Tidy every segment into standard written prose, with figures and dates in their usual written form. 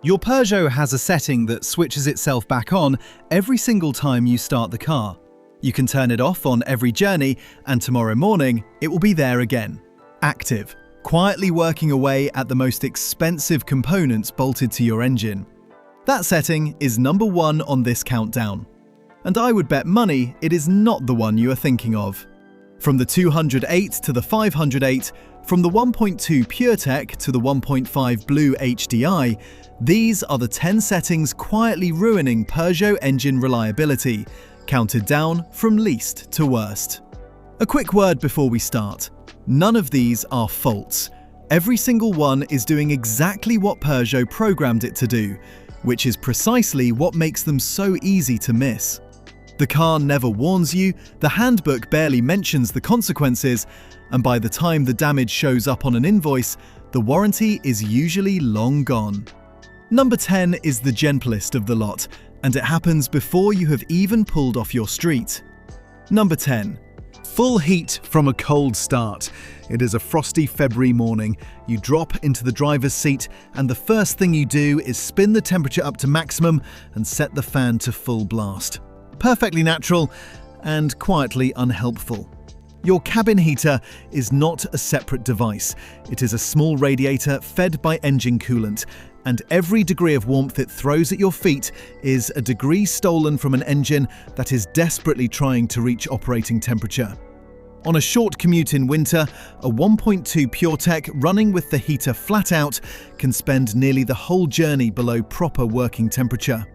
Your Peugeot has a setting that switches itself back on every single time you start the car. You can turn it off on every journey, and tomorrow morning it will be there again. Active, quietly working away at the most expensive components bolted to your engine. That setting is number 1 on this countdown. And I would bet money it is not the one you are thinking of. From the 208 to the 508, from the 1.2 PureTech to the 1.5 Blue HDI, these are the 10 settings quietly ruining Peugeot engine reliability, counted down from least to worst. A quick word before we start. None of these are faults. Every single one is doing exactly what Peugeot programmed it to do, which is precisely what makes them so easy to miss. The car never warns you, the handbook barely mentions the consequences, and by the time the damage shows up on an invoice, the warranty is usually long gone. Number 10 is the gentlest of the lot, and it happens before you have even pulled off your street. Number 10. Full heat from a cold start. It is a frosty February morning. You drop into the driver's seat, and the first thing you do is spin the temperature up to maximum and set the fan to full blast. Perfectly natural and quietly unhelpful. Your cabin heater is not a separate device. It is a small radiator fed by engine coolant, and every degree of warmth it throws at your feet is a degree stolen from an engine that is desperately trying to reach operating temperature. On a short commute in winter, a 1.2 PureTech running with the heater flat out can spend nearly the whole journey below proper working temperature.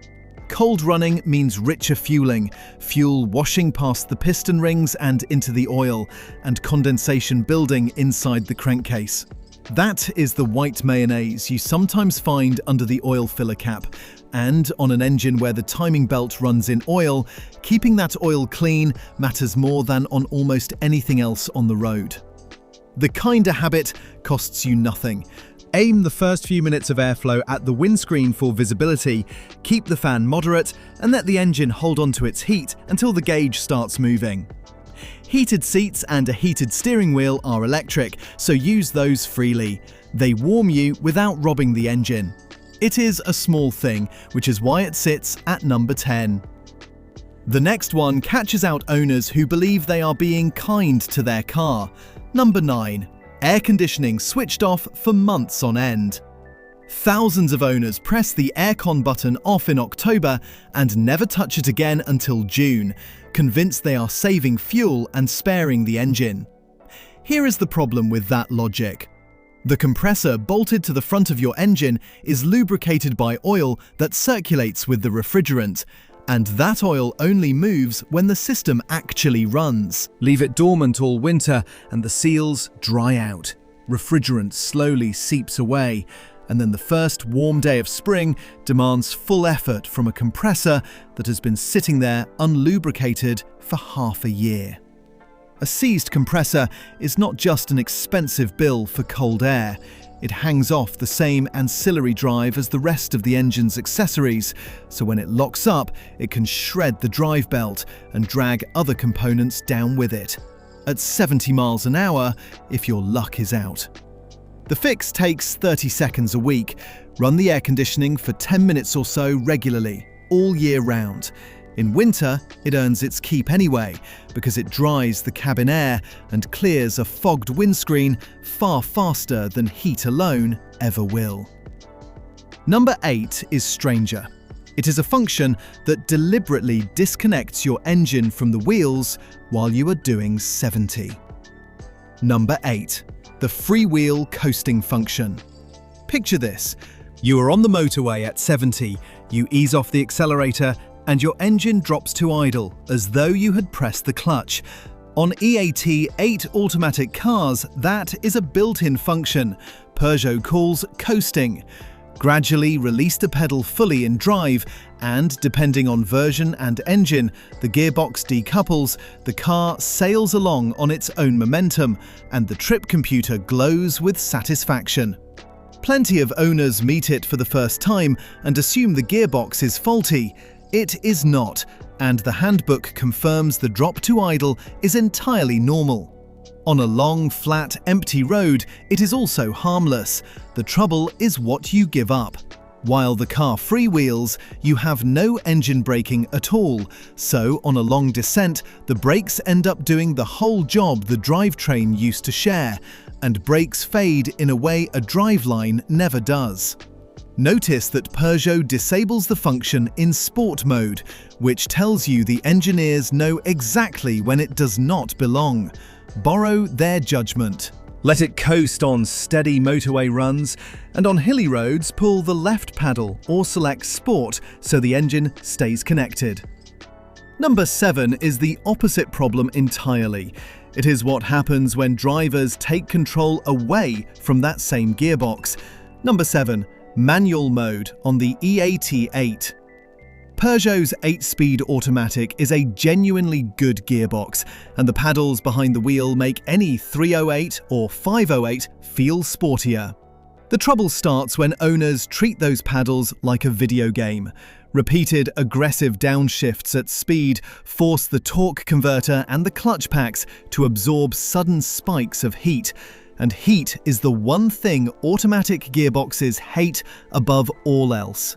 Cold running means richer fueling, fuel washing past the piston rings and into the oil, and condensation building inside the crankcase. That is the white mayonnaise you sometimes find under the oil filler cap, and on an engine where the timing belt runs in oil, keeping that oil clean matters more than on almost anything else on the road. The kinder habit costs you nothing. Aim the first few minutes of airflow at the windscreen for visibility, keep the fan moderate, and let the engine hold on to its heat until the gauge starts moving. Heated seats and a heated steering wheel are electric, so use those freely. They warm you without robbing the engine. It is a small thing, which is why it sits at number 10. The next one catches out owners who believe they are being kind to their car. Number 9. Air conditioning switched off for months on end. Thousands of owners press the aircon button off in October and never touch it again until June, convinced they are saving fuel and sparing the engine. Here is the problem with that logic. The compressor bolted to the front of your engine is lubricated by oil that circulates with the refrigerant, and that oil only moves when the system actually runs. Leave it dormant all winter and the seals dry out. Refrigerant slowly seeps away, and then the first warm day of spring demands full effort from a compressor that has been sitting there unlubricated for half a year. A seized compressor is not just an expensive bill for cold air. It hangs off the same ancillary drive as the rest of the engine's accessories, so when it locks up, it can shred the drive belt and drag other components down with it. At 70 miles an hour, if your luck is out. The fix takes 30 seconds a week. Run the air conditioning for 10 minutes or so regularly, all year round. In winter, it earns its keep anyway, because it dries the cabin air and clears a fogged windscreen far faster than heat alone ever will. Number 8 is Stranger. It is a function that deliberately disconnects your engine from the wheels while you are doing 70. Number 8. The freewheel coasting function. Picture this. You are on the motorway at 70, you ease off the accelerator, and your engine drops to idle as though you had pressed the clutch. On EAT 8 automatic cars, that is a built-in function Peugeot calls coasting. Gradually release the pedal fully in drive, and depending on version and engine, the gearbox decouples, the car sails along on its own momentum, and the trip computer glows with satisfaction. Plenty of owners meet it for the first time and assume the gearbox is faulty. It is not, and the handbook confirms the drop to idle is entirely normal. On a long, flat, empty road, it is also harmless. The trouble is what you give up. While the car freewheels, you have no engine braking at all, so on a long descent, the brakes end up doing the whole job the drivetrain used to share, and brakes fade in a way a driveline never does. Notice that Peugeot disables the function in Sport mode, which tells you the engineers know exactly when it does not belong. Borrow their judgment. Let it coast on steady motorway runs, and on hilly roads pull the left paddle or select Sport so the engine stays connected. Number 7 is the opposite problem entirely. It is what happens when drivers take control away from that same gearbox. Number 7. Manual mode on the EAT8. Peugeot's 8-speed automatic is a genuinely good gearbox, and the paddles behind the wheel make any 308 or 508 feel sportier. The trouble starts when owners treat those paddles like a video game. Repeated aggressive downshifts at speed force the torque converter and the clutch packs to absorb sudden spikes of heat, and heat is the one thing automatic gearboxes hate above all else.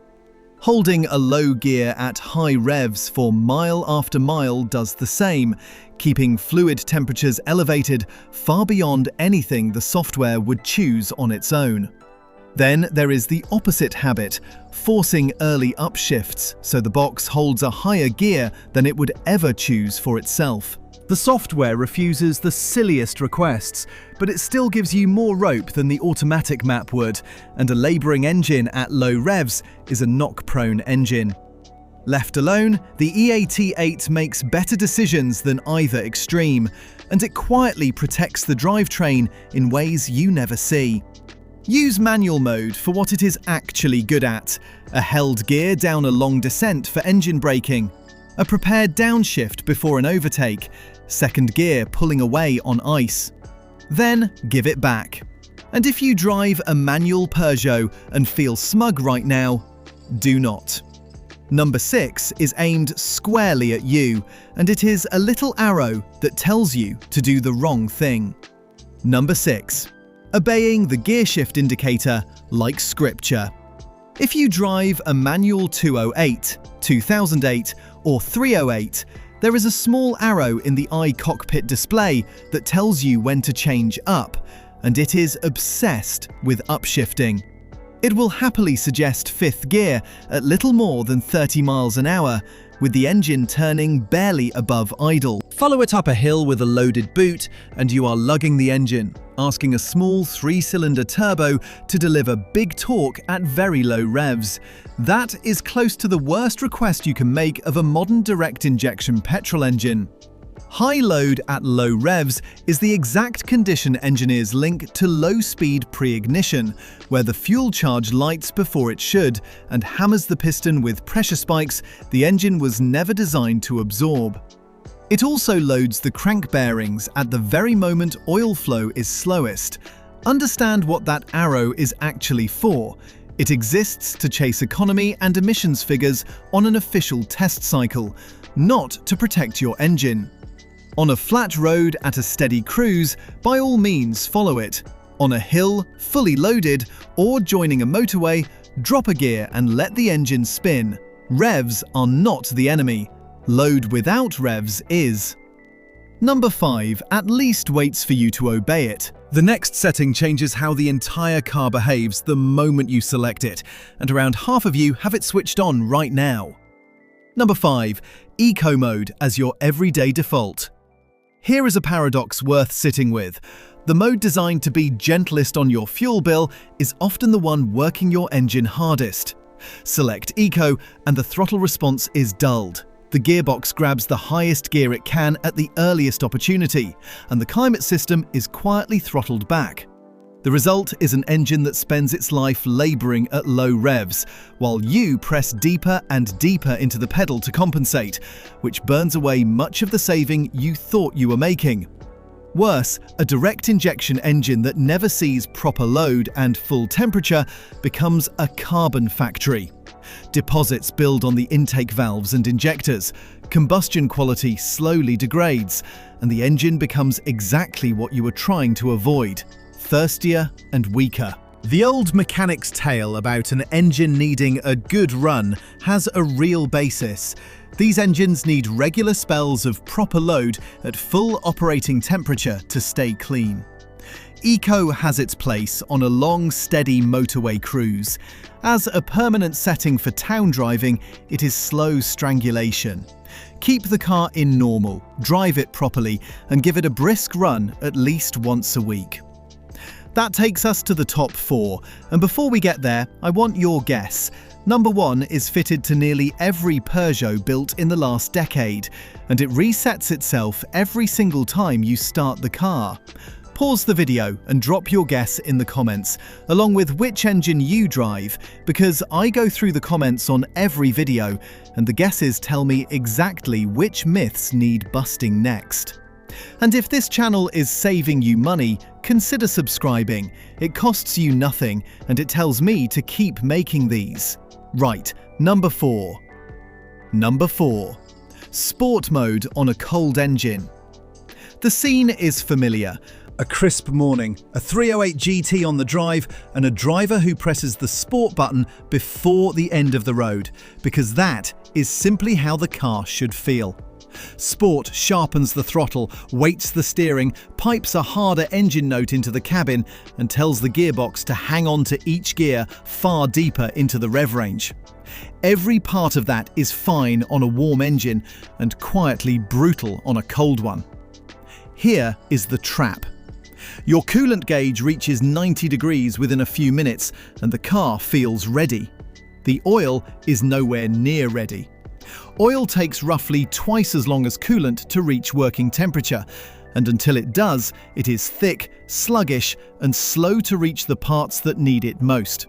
Holding a low gear at high revs for mile after mile does the same, keeping fluid temperatures elevated far beyond anything the software would choose on its own. Then there is the opposite habit, forcing early upshifts so the box holds a higher gear than it would ever choose for itself. The software refuses the silliest requests, but it still gives you more rope than the automatic map would, and a labouring engine at low revs is a knock-prone engine. Left alone, the EAT8 makes better decisions than either extreme, and it quietly protects the drivetrain in ways you never see. Use manual mode for what it is actually good at: a held gear down a long descent for engine braking, a prepared downshift before an overtake, second gear pulling away on ice. Then give it back. And if you drive a manual Peugeot and feel smug right now, do not. Number 6 is aimed squarely at you, and it is a little arrow that tells you to do the wrong thing. Number 6. Obeying the gear shift indicator like scripture. If you drive a manual 208, 2008 or 308, there is a small arrow in the iCockpit display that tells you when to change up, and it is obsessed with upshifting. It will happily suggest 5th gear at little more than 30 miles an hour, with the engine turning barely above idle. Follow it up a hill with a loaded boot, and you are lugging the engine, asking a small 3-cylinder turbo to deliver big torque at very low revs. That is close to the worst request you can make of a modern direct-injection petrol engine. High load at low revs is the exact condition engineers link to low-speed pre-ignition, where the fuel charge lights before it should and hammers the piston with pressure spikes the engine was never designed to absorb. It also loads the crank bearings at the very moment oil flow is slowest. Understand what that arrow is actually for. It exists to chase economy and emissions figures on an official test cycle, not to protect your engine. On a flat road at a steady cruise, by all means follow it. On a hill, fully loaded, or joining a motorway, drop a gear and let the engine spin. Revs are not the enemy. Load without revs is. Number 5 at least waits for you to obey it. The next setting changes how the entire car behaves the moment you select it, and around half of you have it switched on right now. Number 5. Eco mode as your everyday default. Here is a paradox worth sitting with. The mode designed to be gentlest on your fuel bill is often the one working your engine hardest. Select Eco and the throttle response is dulled. The gearbox grabs the highest gear it can at the earliest opportunity, and the climate system is quietly throttled back. The result is an engine that spends its life labouring at low revs, while you press deeper and deeper into the pedal to compensate, which burns away much of the saving you thought you were making. Worse, a direct injection engine that never sees proper load and full temperature becomes a carbon factory. Deposits build on the intake valves and injectors, combustion quality slowly degrades, and the engine becomes exactly what you were trying to avoid: thirstier and weaker. The old mechanic's tale about an engine needing a good run has a real basis. These engines need regular spells of proper load at full operating temperature to stay clean. Eco has its place on a long, steady motorway cruise. As a permanent setting for town driving, it is slow strangulation. Keep the car in normal, drive it properly, and give it a brisk run at least once a week. That takes us to the top 4, and before we get there, I want your guess. Number 1 is fitted to nearly every Peugeot built in the last decade, and it resets itself every single time you start the car. Pause the video and drop your guess in the comments, along with which engine you drive, because I go through the comments on every video, and the guesses tell me exactly which myths need busting next. And if this channel is saving you money, consider subscribing. It costs you nothing, and it tells me to keep making these. Right, number 4. Number 4. Sport mode on a cold engine. The scene is familiar. A crisp morning, a 308 GT on the drive, and a driver who presses the sport button before the end of the road, because that is simply how the car should feel. Sport sharpens the throttle, weights the steering, pipes a harder engine note into the cabin, and tells the gearbox to hang on to each gear far deeper into the rev range. Every part of that is fine on a warm engine and quietly brutal on a cold one. Here is the trap. Your coolant gauge reaches 90 degrees within a few minutes, and the car feels ready. The oil is nowhere near ready. Oil takes roughly twice as long as coolant to reach working temperature, and until it does, it is thick, sluggish, and slow to reach the parts that need it most.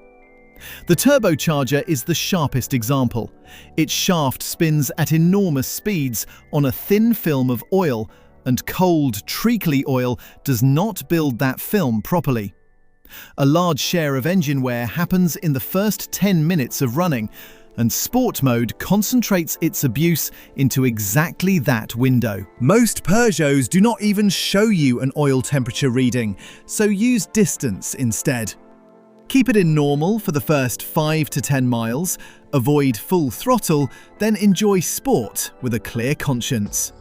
The turbocharger is the sharpest example. Its shaft spins at enormous speeds on a thin film of oil, and cold, treacly oil does not build that film properly. A large share of engine wear happens in the first 10 minutes of running, and sport mode concentrates its abuse into exactly that window. Most Peugeots do not even show you an oil temperature reading, so use distance instead. Keep it in normal for the first 5 to 10 miles, avoid full throttle, then enjoy sport with a clear conscience.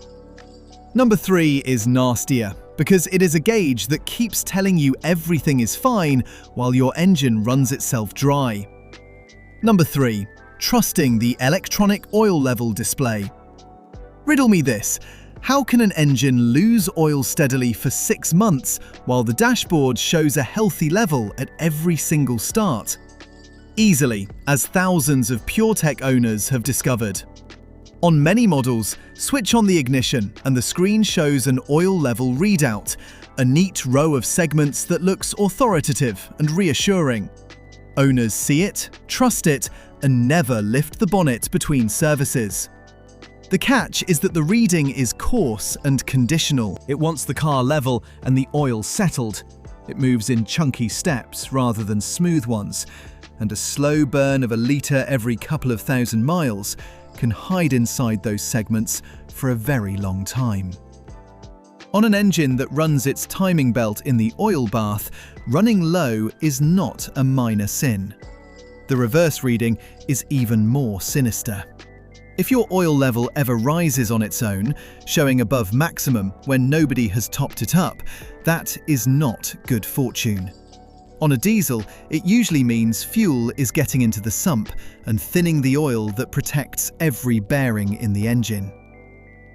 Number 3 is nastier, because it is a gauge that keeps telling you everything is fine while your engine runs itself dry. Number 3. Trusting the electronic oil level display. Riddle me this: how can an engine lose oil steadily for 6 months while the dashboard shows a healthy level at every single start? Easily, as thousands of PureTech owners have discovered. On many models, switch on the ignition and the screen shows an oil level readout, a neat row of segments that looks authoritative and reassuring. Owners see it, trust it, and never lift the bonnet between services. The catch is that the reading is coarse and conditional. It wants the car level and the oil settled. It moves in chunky steps rather than smooth ones, and a slow burn of a litre every couple of thousand miles can hide inside those segments for a very long time. On an engine that runs its timing belt in the oil bath, running low is not a minor sin. The reverse reading is even more sinister. If your oil level ever rises on its own, showing above maximum when nobody has topped it up, that is not good fortune. On a diesel, it usually means fuel is getting into the sump and thinning the oil that protects every bearing in the engine.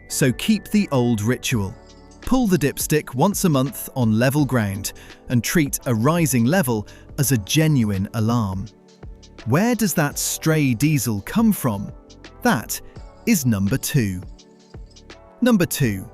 So keep the old ritual. Pull the dipstick once a month on level ground and treat a rising level as a genuine alarm. Where does that stray diesel come from? That is number 2. Number 2.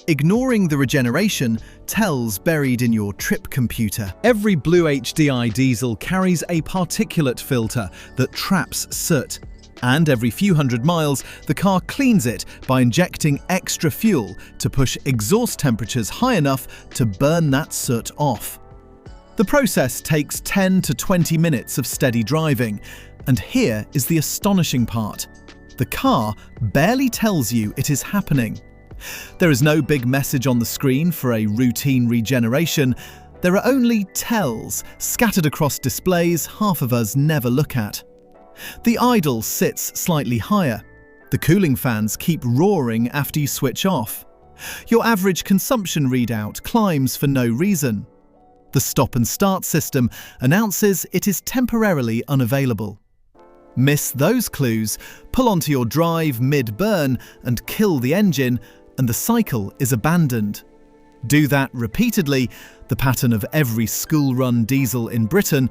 Ignoring the regeneration tells buried in your trip computer. Every Blue HDI diesel carries a particulate filter that traps soot. And every few hundred miles, the car cleans it by injecting extra fuel to push exhaust temperatures high enough to burn that soot off. The process takes 10 to 20 minutes of steady driving, and here is the astonishing part. The car barely tells you it is happening. There is no big message on the screen for a routine regeneration, There are only tells scattered across displays half of us never look at. The idle sits slightly higher. The cooling fans keep roaring after you switch off. Your average consumption readout climbs for no reason. The stop and start system announces it is temporarily unavailable. Miss those clues, pull onto your drive mid-burn and kill the engine, and the cycle is abandoned. Do that repeatedly, the pattern of every school-run diesel in Britain,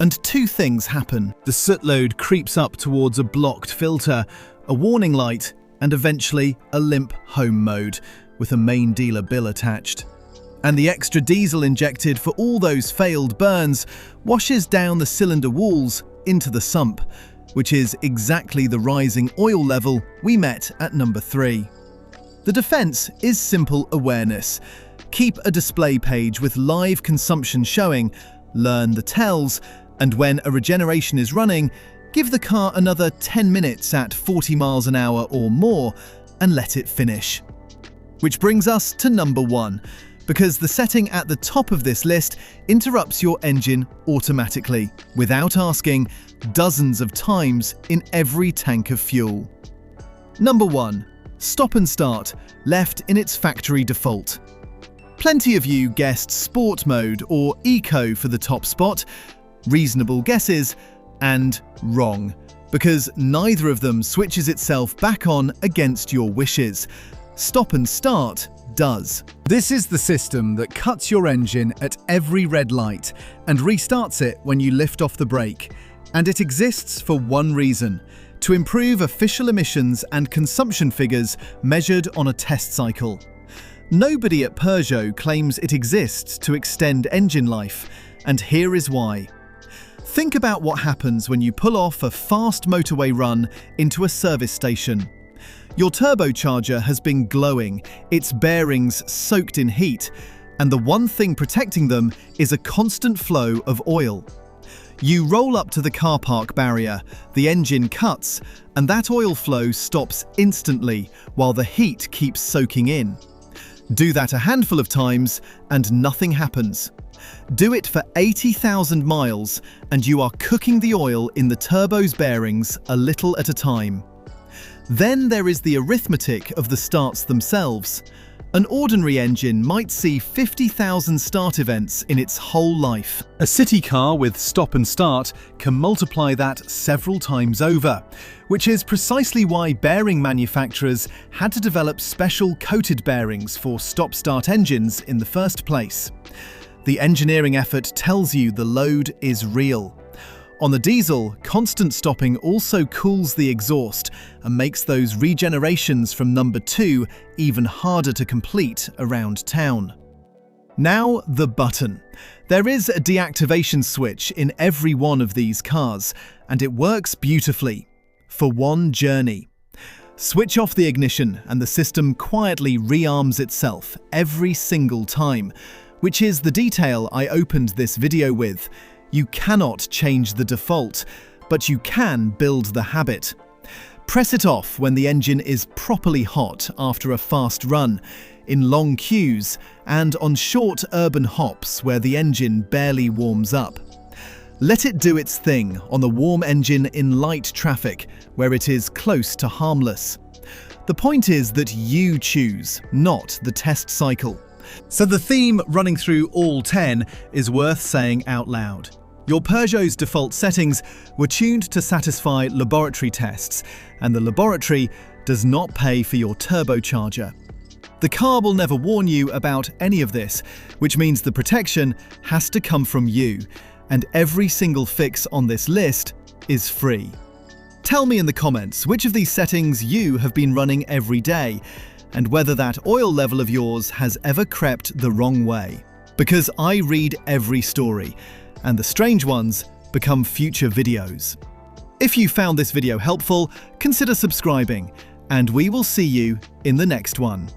and two things happen. The soot load creeps up towards a blocked filter, a warning light, and eventually a limp home mode, with a main dealer bill attached. And the extra diesel injected for all those failed burns washes down the cylinder walls into the sump, which is exactly the rising oil level we met at number 3. The defense is simple awareness. Keep a display page with live consumption showing, learn the tells, and when a regeneration is running, give the car another 10 minutes at 40 miles an hour or more and let it finish. Which brings us to number 1, because the setting at the top of this list interrupts your engine automatically, without asking, dozens of times in every tank of fuel. Number 1. Stop and start, left in its factory default. Plenty of you guessed Sport Mode or Eco for the top spot. Reasonable guesses, and wrong, because neither of them switches itself back on against your wishes. Stop and start does. This is the system that cuts your engine at every red light and restarts it when you lift off the brake. And it exists for one reason: to improve official emissions and consumption figures measured on a test cycle. Nobody at Peugeot claims it exists to extend engine life, and here is why. Think about what happens when you pull off a fast motorway run into a service station. Your turbocharger has been glowing, its bearings soaked in heat, and the one thing protecting them is a constant flow of oil. You roll up to the car park barrier, the engine cuts, and that oil flow stops instantly while the heat keeps soaking in. Do that a handful of times and nothing happens. Do it for 80,000 miles and you are cooking the oil in the turbo's bearings a little at a time. Then there is the arithmetic of the starts themselves. An ordinary engine might see 50,000 start events in its whole life. A city car with stop and start can multiply that several times over, which is precisely why bearing manufacturers had to develop special coated bearings for stop-start engines in the first place. The engineering effort tells you the load is real. On the diesel, constant stopping also cools the exhaust and makes those regenerations from number 2 even harder to complete around town. Now the button. There is a deactivation switch in every one of these cars, and it works beautifully. For one journey. Switch off the ignition and the system quietly rearms itself every single time, which is the detail I opened this video with. You cannot change the default, but you can build the habit. Press it off when the engine is properly hot after a fast run, in long queues, and on short urban hops where the engine barely warms up. Let it do its thing on the warm engine in light traffic, where it is close to harmless. The point is that you choose, not the test cycle. So the theme running through all 10 is worth saying out loud. Your Peugeot's default settings were tuned to satisfy laboratory tests, and the laboratory does not pay for your turbocharger. The car will never warn you about any of this, which means the protection has to come from you, and every single fix on this list is free. Tell me in the comments which of these settings you have been running every day, and whether that oil level of yours has ever crept the wrong way. Because I read every story, and the strange ones become future videos. If you found this video helpful, consider subscribing, and we will see you in the next one.